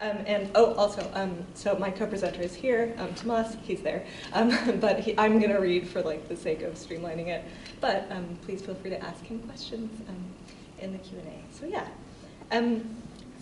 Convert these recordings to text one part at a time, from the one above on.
So my co-presenter is here, Tomasz, he's there, but I'm going to read for the sake of streamlining it. But please feel free to ask him questions in the Q&A. So yeah,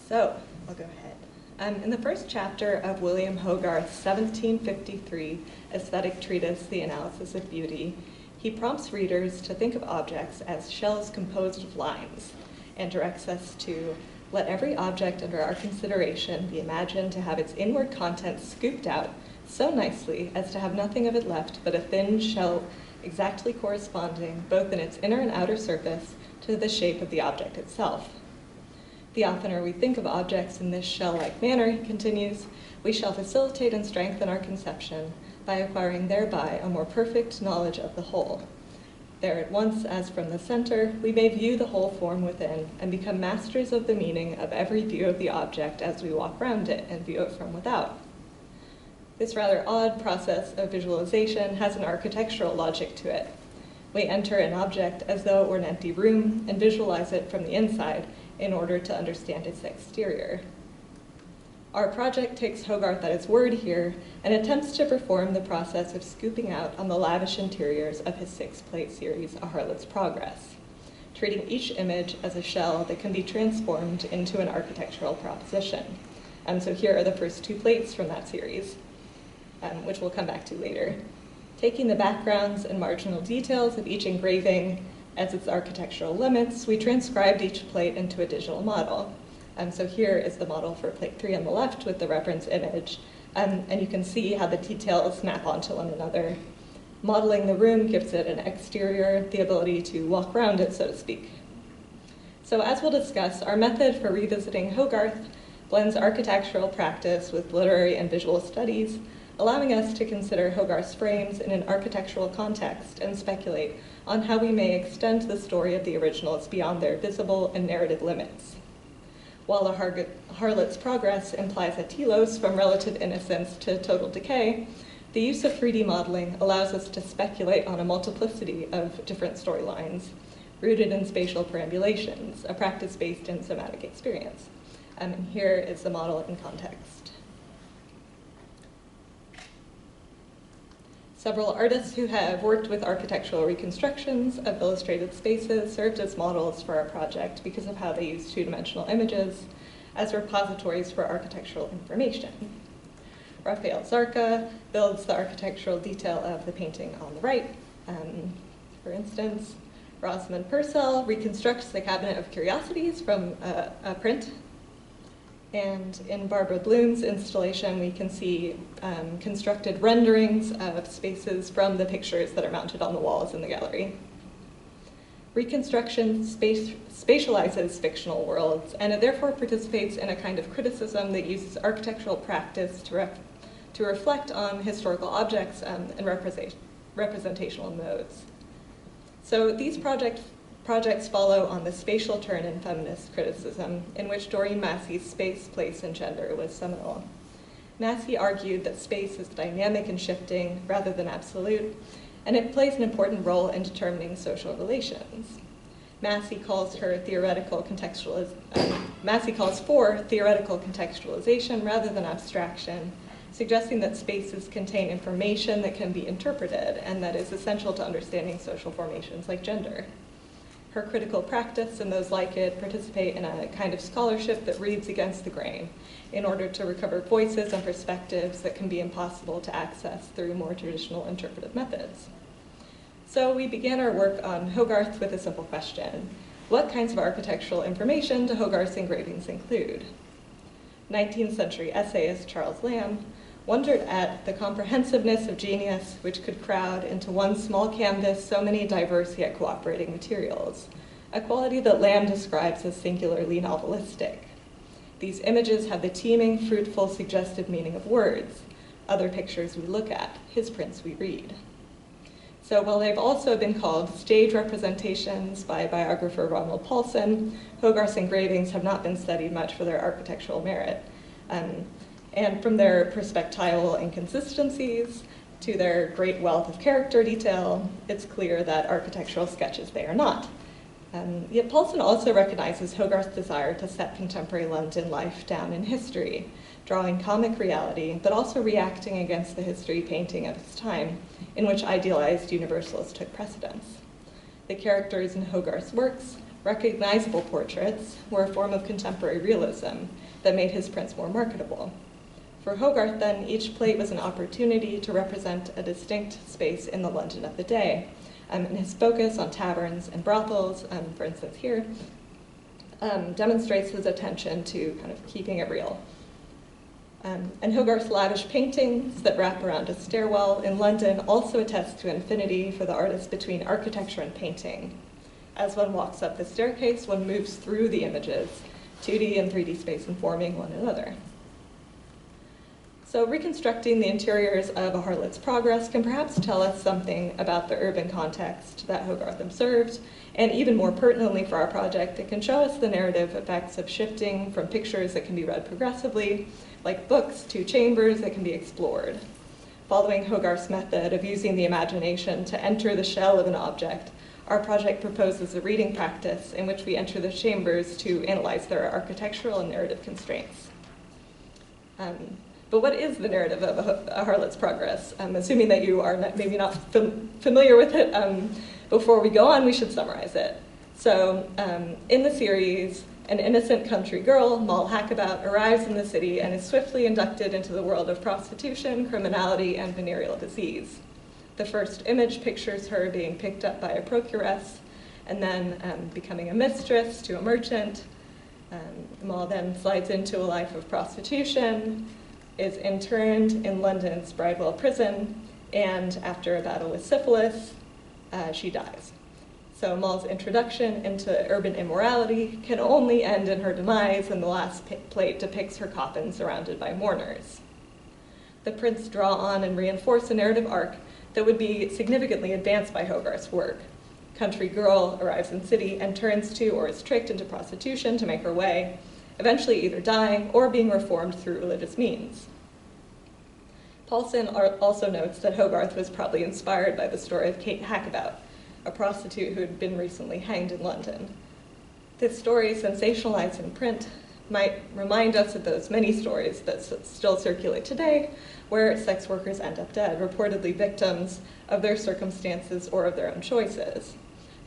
so I'll go ahead. In the first chapter of William Hogarth's 1753 aesthetic treatise, The Analysis of Beauty, he prompts readers to think of objects as shells composed of lines, and directs us to let every object under our consideration be imagined to have its inward contents scooped out so nicely as to have nothing of it left but a thin shell exactly corresponding, both in its inner and outer surface, to the shape of the object itself. The oftener we think of objects in this shell-like manner, he continues, we shall facilitate and strengthen our conception by acquiring thereby a more perfect knowledge of the whole. There at once, as from the center, we may view the whole form within and become masters of the meaning of every view of the object as we walk round it and view it from without. This rather odd process of visualization has an architectural logic to it. We enter an object as though it were an empty room and visualize it from the inside in order to understand its exterior. Our project takes Hogarth at his word here and attempts to perform the process of scooping out on the lavish interiors of his 6-plate series, A Harlot's Progress, treating each image as a shell that can be transformed into an architectural proposition. So here are the first 2 plates from that series, which we'll come back to later. Taking the backgrounds and marginal details of each engraving as its architectural limits, we transcribed each plate into a digital model. So here is the model for plate 3 on the left with the reference image. And you can see how the details map onto one another. Modeling the room gives it an exterior, the ability to walk around it, so to speak. So as we'll discuss, our method for revisiting Hogarth blends architectural practice with literary and visual studies, allowing us to consider Hogarth's frames in an architectural context and speculate on how we may extend the story of the originals beyond their visible and narrative limits. While the Harlot's Progress implies a telos from relative innocence to total decay, the use of 3D modeling allows us to speculate on a multiplicity of different storylines, rooted in spatial perambulations, a practice based in somatic experience. And here is the model in context. Several artists who have worked with architectural reconstructions of illustrated spaces served as models for our project because of how they use 2-dimensional images as repositories for architectural information. Raphael Zarka builds the architectural detail of the painting on the right. For instance, Rosamund Purcell reconstructs the Cabinet of Curiosities from a print. And in Barbara Bloom's installation, we can see constructed renderings of spaces from the pictures that are mounted on the walls in the gallery. Reconstruction spatializes fictional worlds, and it therefore participates in a kind of criticism that uses architectural practice to reflect on historical objects and representational modes. So these projects follow on the spatial turn in feminist criticism, in which Doreen Massey's Space, Place, and Gender was seminal. Massey argued that space is dynamic and shifting rather than absolute, and it plays an important role in determining social relations. Massey calls for theoretical contextualization rather than abstraction, suggesting that spaces contain information that can be interpreted and that is essential to understanding social formations like gender. Her critical practice and those like it participate in a kind of scholarship that reads against the grain in order to recover voices and perspectives that can be impossible to access through more traditional interpretive methods. So we began our work on Hogarth with a simple question. What kinds of architectural information do Hogarth's engravings include? 19th century essayist Charles Lamb wondered at the comprehensiveness of genius which could crowd into one small canvas so many diverse yet cooperating materials, a quality that Lamb describes as singularly novelistic. These images have the teeming, fruitful, suggestive meaning of words. Other pictures we look at, his prints we read. So while they've also been called stage representations by biographer Ronald Paulson, Hogarth's engravings have not been studied much for their architectural merit. And from their perspectival inconsistencies to their great wealth of character detail, it's clear that architectural sketches they are not. Yet Paulson also recognizes Hogarth's desire to set contemporary London life down in history, drawing comic reality, but also reacting against the history painting of his time, in which idealized universals took precedence. The characters in Hogarth's works, recognizable portraits, were a form of contemporary realism that made his prints more marketable. For Hogarth, then, each plate was an opportunity to represent a distinct space in the London of the day, and his focus on taverns and brothels, for instance here, demonstrates his attention to kind of keeping it real. And Hogarth's lavish paintings that wrap around a stairwell in London also attest to an affinity for the artist between architecture and painting. As one walks up the staircase, one moves through the images, 2D and 3D space informing one another. So reconstructing the interiors of a harlot's progress can perhaps tell us something about the urban context that Hogarth observed, and even more pertinently for our project, it can show us the narrative effects of shifting from pictures that can be read progressively, like books, to chambers that can be explored. Following Hogarth's method of using the imagination to enter the shell of an object, our project proposes a reading practice in which we enter the chambers to analyze their architectural and narrative constraints. But what is the narrative of a harlot's progress? Assuming that you are maybe not familiar with it, before we go on, we should summarize it. So in the series, an innocent country girl, Moll Hackabout, arrives in the city and is swiftly inducted into the world of prostitution, criminality, and venereal disease. The first image pictures her being picked up by a procuress, and then becoming a mistress to a merchant. Moll then slides into a life of prostitution, is interned in London's Bridewell prison, and after a battle with syphilis, she dies. So Moll's introduction into urban immorality can only end in her demise, and the last plate depicts her coffin surrounded by mourners. The prints draw on and reinforce a narrative arc that would be significantly advanced by Hogarth's work. Country girl arrives in city and turns to or is tricked into prostitution to make her way, eventually either dying or being reformed through religious means. Paulson also notes that Hogarth was probably inspired by the story of Kate Hackabout, a prostitute who had been recently hanged in London. This story, sensationalized in print, might remind us of those many stories that still circulate today, where sex workers end up dead, reportedly victims of their circumstances or of their own choices.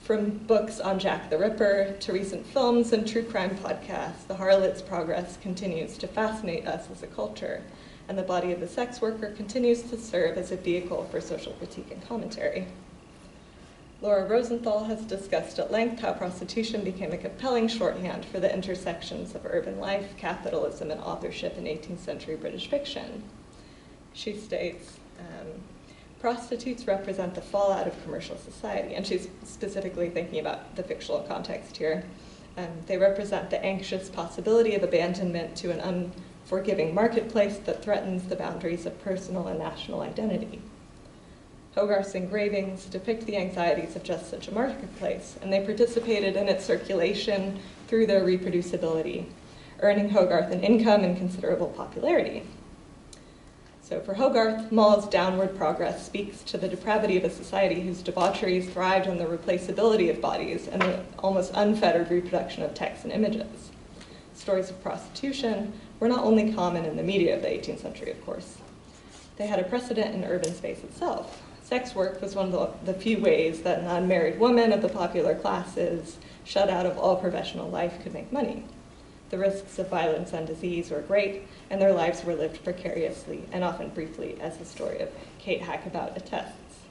From books on Jack the Ripper to recent films and true crime podcasts, the harlot's progress continues to fascinate us as a culture, and the body of the sex worker continues to serve as a vehicle for social critique and commentary. Laura Rosenthal has discussed at length how prostitution became a compelling shorthand for the intersections of urban life, capitalism, and authorship in 18th century British fiction. She states, prostitutes represent the fallout of commercial society, and she's specifically thinking about the fictional context here. They represent the anxious possibility of abandonment to an unforgiving marketplace that threatens the boundaries of personal and national identity. Hogarth's engravings depict the anxieties of just such a marketplace, and they participated in its circulation through their reproducibility, earning Hogarth an income and considerable popularity. So for Hogarth, Moll's downward progress speaks to the depravity of a society whose debaucheries thrived on the replaceability of bodies and the almost unfettered reproduction of texts and images. Stories of prostitution were not only common in the media of the 18th century, of course. They had a precedent in urban space itself. Sex work was one of the few ways that an unmarried woman of the popular classes, shut out of all professional life, could make money. The risks of violence and disease were great, and their lives were lived precariously and often briefly, as the story of Kate Hackabout attests.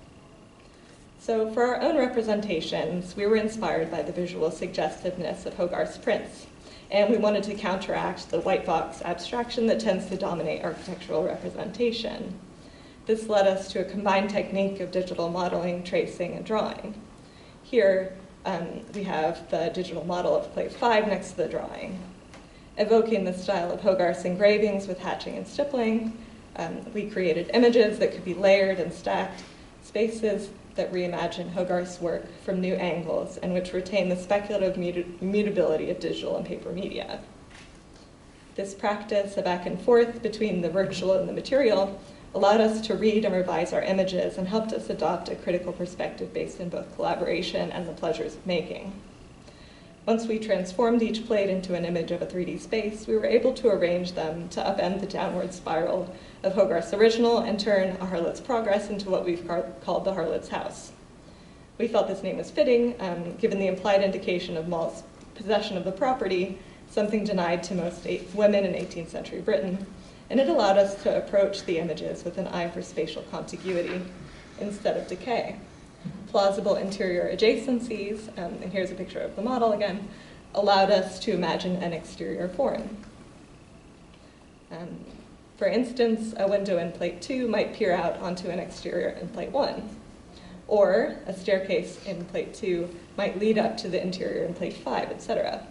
So for our own representations, we were inspired by the visual suggestiveness of Hogarth's prints, and we wanted to counteract the white box abstraction that tends to dominate architectural representation. This led us to a combined technique of digital modeling, tracing, and drawing. Here, we have the digital model of plate 5 next to the drawing. Evoking the style of Hogarth's engravings with hatching and stippling, we created images that could be layered and stacked, spaces that reimagine Hogarth's work from new angles and which retain the speculative mutability of digital and paper media. This practice of back and forth between the virtual and the material allowed us to read and revise our images and helped us adopt a critical perspective based in both collaboration and the pleasures of making. Once we transformed each plate into an image of a 3D space, we were able to arrange them to upend the downward spiral of Hogarth's original and turn a Harlot's progress into what we've called the Harlot's house. We felt this name was fitting, given the implied indication of Moll's possession of the property, something denied to most women in 18th century Britain, and it allowed us to approach the images with an eye for spatial contiguity instead of decay. Plausible interior adjacencies, and here's a picture of the model again, allowed us to imagine an exterior form. For instance, a window in plate 2 might peer out onto an exterior in plate 1, or a staircase in plate 2 might lead up to the interior in plate 5, etc.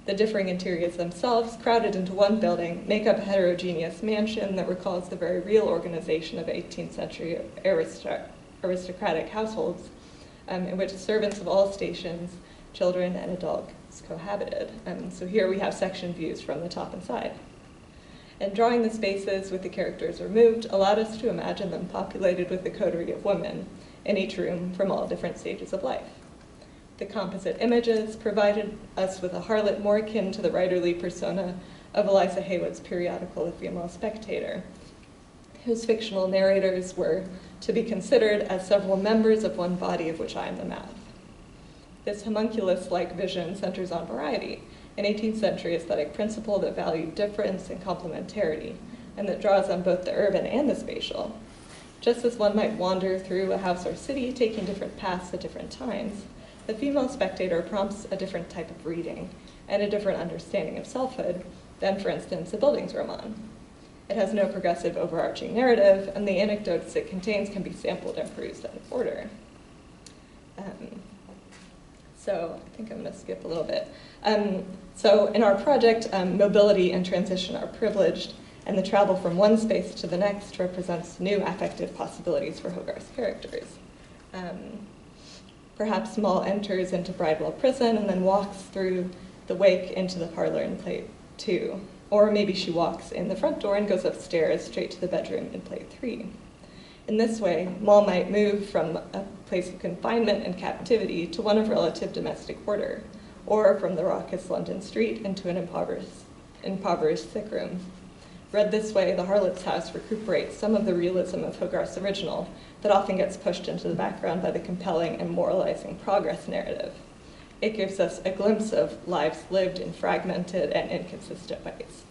The differing interiors themselves, crowded into one building, make up a heterogeneous mansion that recalls the very real organization of 18th century aristocratic households, in which servants of all stations, children, and adults cohabited. So here we have section views from the top and side. And drawing the spaces with the characters removed allowed us to imagine them populated with a coterie of women in each room from all different stages of life. The composite images provided us with a harlot more akin to the writerly persona of Eliza Haywood's periodical The Female Spectator, whose fictional narrators were to be considered as several members of one body of which I am the mouth. This homunculus-like vision centers on variety, an 18th century aesthetic principle that valued difference and complementarity, and that draws on both the urban and the spatial. Just as one might wander through a house or city, taking different paths at different times, The Female Spectator prompts a different type of reading and a different understanding of selfhood than, for instance, a buildings roman. It has no progressive overarching narrative, and the anecdotes it contains can be sampled and perused in order. So I think I'm going to skip a little bit. So in our project, mobility and transition are privileged, and the travel from one space to the next represents new affective possibilities for Hogarth's characters. Perhaps Moll enters into Bridewell Prison and then walks through the wake into the parlor in plate 2. Or maybe she walks in the front door and goes upstairs straight to the bedroom in plate 3. In this way, Moll might move from a place of confinement and captivity to one of relative domestic order, or from the raucous London street into an impoverished sick room. Read this way, The Harlot's House recuperates some of the realism of Hogarth's original that often gets pushed into the background by the compelling and moralizing progress narrative. It gives us a glimpse of lives lived in fragmented and inconsistent ways.